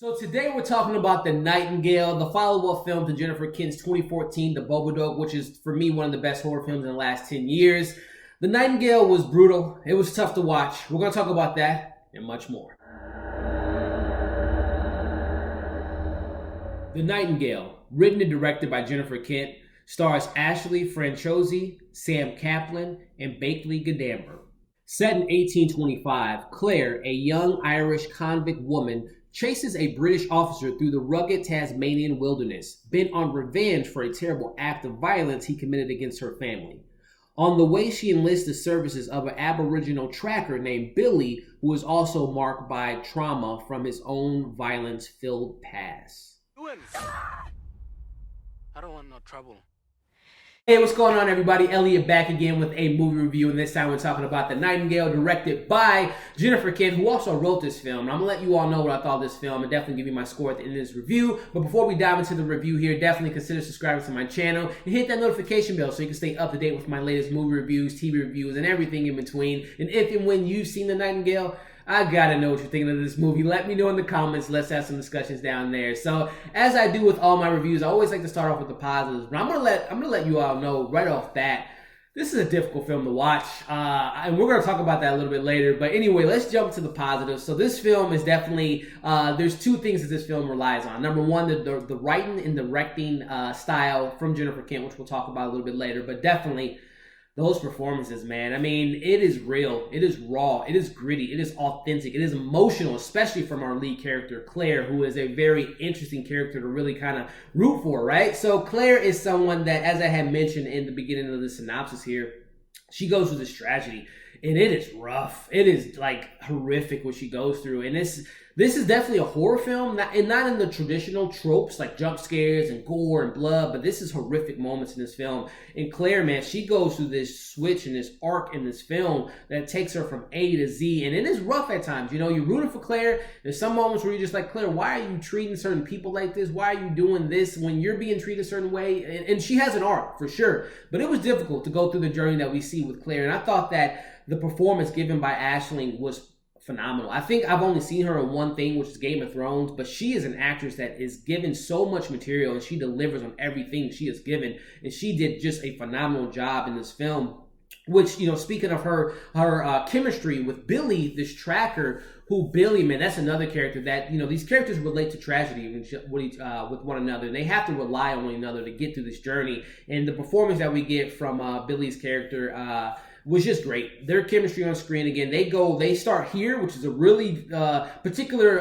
So today we're talking about The Nightingale, the follow-up film to Jennifer Kent's 2014 The Babaydook, which is, for me, one of the best horror films in the last 10 years. The Nightingale was brutal. It was tough to watch. We're going to talk about that and much more. The Nightingale, written and directed by Jennifer Kent, stars Ashley Franciosi, Sam Claflin, and Baykali Ganambarr. Set in 1825, Clare, a young Irish convict woman, chases a British officer through the rugged Tasmanian wilderness, bent on revenge for a terrible act of violence he committed against her family. On the way, she enlists the services of an Aboriginal tracker named Billy, who is also marked by trauma from his own violence-filled past. I don't want no trouble. Hey, what's going on, everybody? Elliot back again with a movie review, and this time we're talking about The Nightingale, directed by Jennifer Kent, who also wrote this film. And I'm going to let you all know what I thought of this film and definitely give you my score at the end of this review. But before we dive into the review here, definitely consider subscribing to my channel and hit that notification bell so you can stay up to date with my latest movie reviews, TV reviews, and everything in between. And if and when you've seen The Nightingale, I gotta know what you're thinking of this movie. Let me know in the comments. Let's have some discussions down there. So, as I do with all my reviews, I always like to start off with the positives. But I'm gonna let you all know right off bat, this is a difficult film to watch, and we're gonna talk about that a little bit later. But anyway, let's jump to the positives. So this film is definitely there's two things that this film relies on. Number one, the writing and directing style from Jennifer Kent, which we'll talk about a little bit later. But definitely, those performances, man. I mean, it is real. It is raw. It is gritty. It is authentic. It is emotional, especially from our lead character, Clare, who is a very interesting character to really kind of root for, right? So Clare is someone that, as I had mentioned in the beginning of the synopsis here, she goes through this tragedy, and it is rough. It is, like, horrific what she goes through. And this is definitely a horror film, not in the traditional tropes like jump scares and gore and blood, but this is horrific moments in this film. And Clare, man, she goes through this switch and this arc in this film that takes her from A to Z, and it is rough at times. You know, you're rooting for Clare. There's some moments where you're just like, Clare, why are you treating certain people like this? Why are you doing this when you're being treated a certain way? And she has an arc, for sure. But it was difficult to go through the journey that we see with Clare, and I thought that the performance given by Aisling was phenomenal. I think I've only seen her in one thing, which is Game of Thrones, but she is an actress that is given so much material and she delivers on everything she is given, and she did just a phenomenal job in this film. Which, you know, speaking of her chemistry with Billy, this tracker, who Billy, man, that's another character that, you know, these characters relate to tragedy with one another, and they have to rely on one another to get through this journey. And the performance that we get from Billy's character was just great. Their chemistry on screen, again, they start here, which is a really particular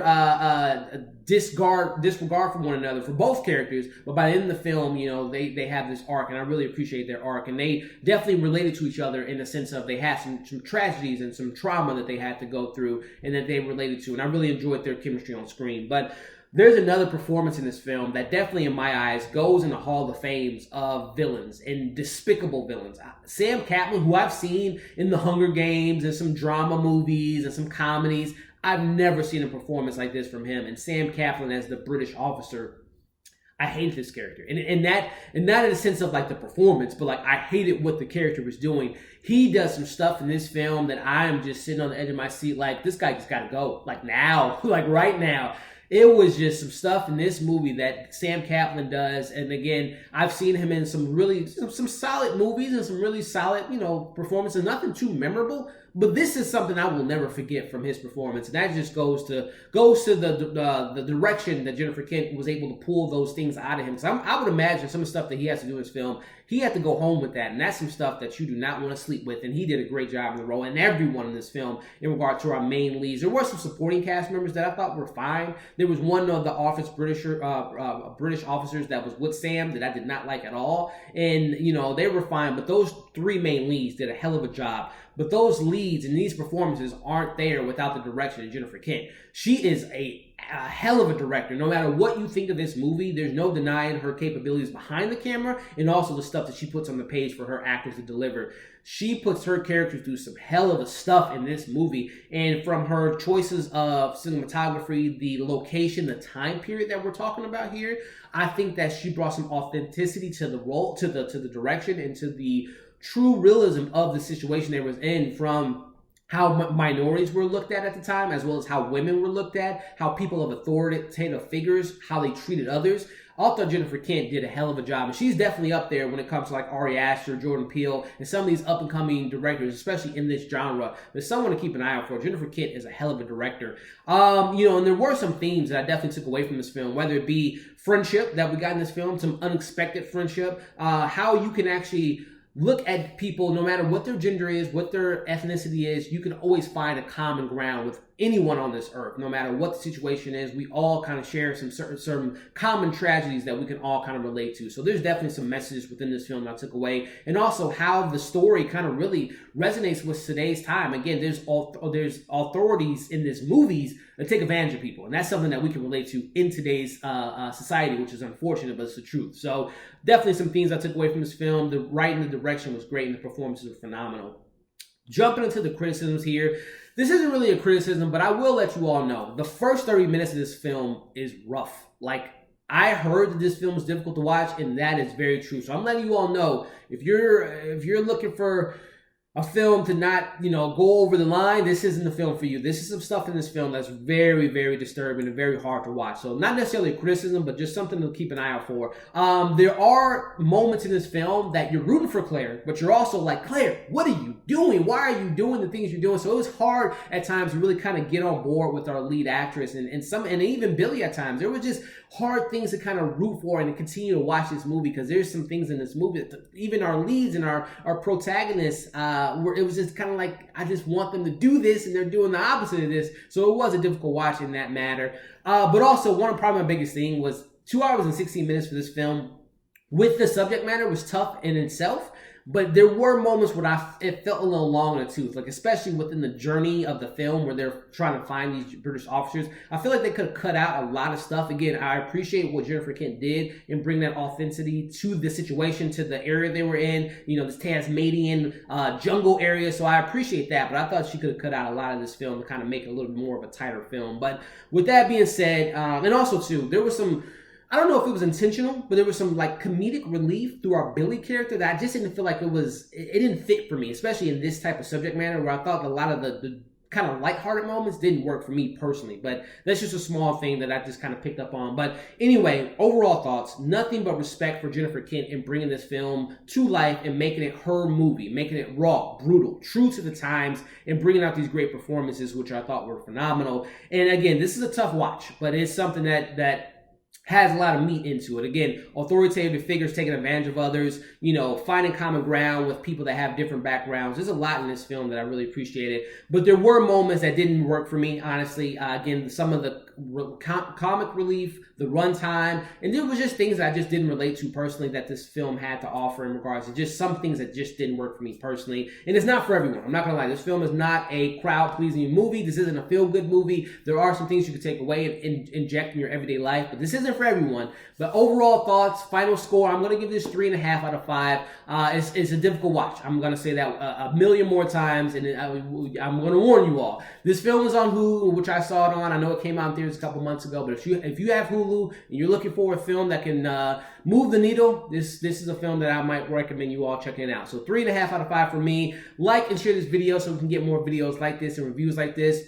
disregard for one another for both characters, but by the end of the film, you know, they have this arc, and I really appreciate their arc, and they definitely related to each other in the sense of they had some tragedies and some trauma that they had to go through and that they related to, and I really enjoyed their chemistry on screen. But there's another performance in this film that definitely, in my eyes, goes in the Hall of Fames of villains and despicable villains. Sam Claflin, who I've seen in The Hunger Games and some drama movies and some comedies, I've never seen a performance like this from him. And Sam Claflin as the British officer, I hated this character. And not in the sense of like the performance, but like I hated what the character was doing. He does some stuff in this film that I am just sitting on the edge of my seat like, this guy just got to go. Like now, like right now. It was just some stuff in this movie that Sam Claflin does, and again, I've seen him in some solid movies and some really solid, you know, performances. Nothing too memorable, but this is something I will never forget from his performance, and that just goes to the direction that Jennifer Kent was able to pull those things out of him. So I would imagine some of the stuff that he has to do in his film, he had to go home with that, and that's some stuff that you do not want to sleep with, and he did a great job in the role, and everyone in this film in regard to our main leads. There were some supporting cast members that I thought were fine. There was one of the British officers that was with Sam that I did not like at all, and you know, they were fine, but those three main leads did a hell of a job. But those leads and these performances aren't there without the direction of Jennifer Kent. She is a hell of a director. No matter what you think of this movie, there's no denying her capabilities behind the camera and also the stuff that she puts on the page for her actors to deliver. She puts her character through some hell of a stuff in this movie, and from her choices of cinematography, the location, the time period that we're talking about here, I think that she brought some authenticity to the role, to the direction, and to the true realism of the situation they was in, from how minorities were looked at the time, as well as how women were looked at, how people of authoritative figures, how they treated others. I thought Jennifer Kent did a hell of a job, and she's definitely up there when it comes to like Ari Aster, Jordan Peele, and some of these up-and-coming directors, especially in this genre. There's someone to keep an eye out for. Jennifer Kent is a hell of a director. And there were some themes that I definitely took away from this film, whether it be friendship that we got in this film, some unexpected friendship, how you can actually look at people, no matter what their gender is, what their ethnicity is, you can always find a common ground with anyone on this earth, no matter what the situation is. We all kind of share some certain common tragedies that we can all kind of relate to. So there's definitely some messages within this film that I took away, and also how the story kind of really resonates with today's time. Again, there's authorities in these movies that take advantage of people, and that's something that we can relate to in today's society, which is unfortunate, but it's the truth. So definitely some things I took away from this film. The writing, the direction was great, and the performances were phenomenal. Jumping into the criticisms here, this isn't really a criticism, but I will let you all know, the first 30 minutes of this film is rough. Like, I heard that this film was difficult to watch, and that is very true. So I'm letting you all know, if you're looking for a film to not, go over the line, this isn't the film for you. This is some stuff in this film that's very, very disturbing and very hard to watch. So not necessarily a criticism, but just something to keep an eye out for. There are moments in this film that you're rooting for Clare, but you're also like, Clare, what are you doing? Why are you doing the things you're doing? So it was hard at times to really kind of get on board with our lead actress and even Billy at times. There were just hard things to kind of root for and to continue to watch this movie, because there's some things in this movie that even our leads and our protagonists, it was just kind of like, I just want them to do this, and they're doing the opposite of this. So it was a difficult watch in that matter. But also, probably my biggest thing was 2 hours and 16 minutes for this film with the subject matter was tough in itself. But there were moments where it felt a little long in the tooth, like especially within the journey of the film where they're trying to find these British officers. I feel like they could have cut out a lot of stuff. Again, I appreciate what Jennifer Kent did and bring that authenticity to the situation, to the area they were in, this Tasmanian jungle area. So I appreciate that, but I thought she could have cut out a lot of this film to kind of make it a little more of a tighter film. But with that being said, and also too, there was some, I don't know if it was intentional, but there was some like comedic relief through our Billy character that I just didn't feel like it didn't fit for me, especially in this type of subject matter where I thought a lot of the kind of lighthearted moments didn't work for me personally. But that's just a small thing that I just kind of picked up on. But anyway, overall thoughts, nothing but respect for Jennifer Kent in bringing this film to life and making it her movie, making it raw, brutal, true to the times, and bringing out these great performances, which I thought were phenomenal. And again, this is a tough watch, but it's something that has a lot of meat into it. Again, authoritative figures taking advantage of others, finding common ground with people that have different backgrounds. There's a lot in this film that I really appreciated. But there were moments that didn't work for me, honestly. Again, some of the comic relief, the runtime, and there was just things that I just didn't relate to personally that this film had to offer in regards to just some things that just didn't work for me personally. And it's not for everyone. I'm not going to lie. This film is not a crowd-pleasing movie. This isn't a feel-good movie. There are some things you can take away and inject in your everyday life, but this isn't for everyone. But overall thoughts, final score, I'm going to give this 3.5 out of 5. It's a difficult watch. I'm going to say that a million more times, and I'm going to warn you all. This film is on Hulu, which I saw it on. I know it came out in theaters a couple months ago, but if you have Hulu and you're looking for a film that can move the needle, this is a film that I might recommend you all checking it out. So 3.5 out of 5 for me. Like and share this video so we can get more videos like this and reviews like this.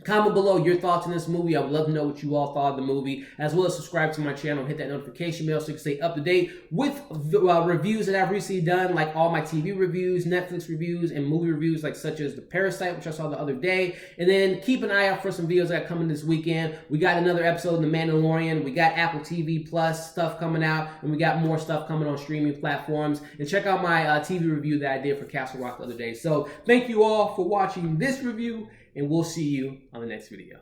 Comment below your thoughts on this movie. I would love to know what you all thought of the movie, as well as subscribe to my channel, hit that notification bell so you can stay up to date with reviews that I've recently done, like all my TV reviews, Netflix reviews, and movie reviews, like such as The Parasite, which I saw the other day. And then keep an eye out for some videos that are coming this weekend. We got another episode of The Mandalorian. We got Apple TV Plus stuff coming out, and we got more stuff coming on streaming platforms. And check out my TV review that I did for Castle Rock the other day. So thank you all for watching this review, and we'll see you on the next video.